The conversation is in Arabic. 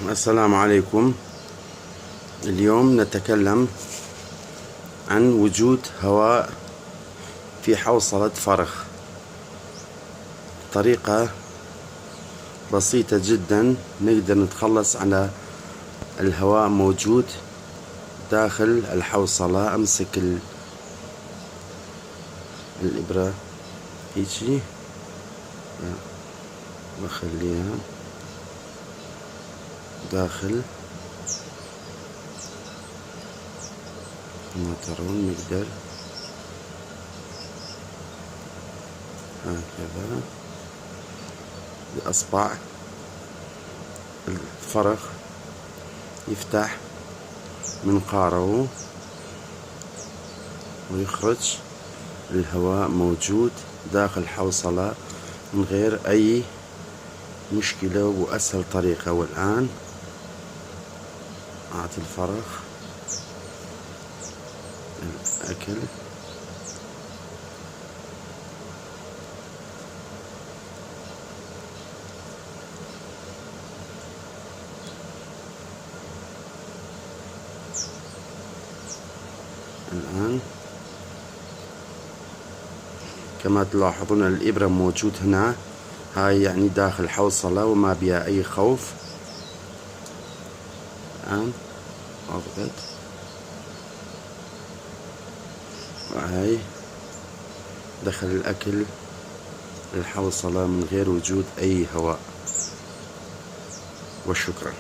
السلام عليكم. اليوم نتكلم عن وجود هواء في حوصلة فرخ. طريقة بسيطة جدا نقدر نتخلص على الهواء موجود داخل الحوصلة. امسك الإبرة هيجي واخليها داخل كما ترون. نقدر هكذا بأصبع الفرخ يفتح منقاره ويخرج الهواء موجود داخل الحوصلة من غير أي مشكلة وأسهل طريقة. والآن أعطي الفرخ الأكل. الآن كما تلاحظون الإبرة موجود هنا، هاي يعني داخل الحوصلة وما بها أي خوف. الآن أضغط وهاي دخل الأكل الحوصلة من غير وجود أي هواء. وشكرا.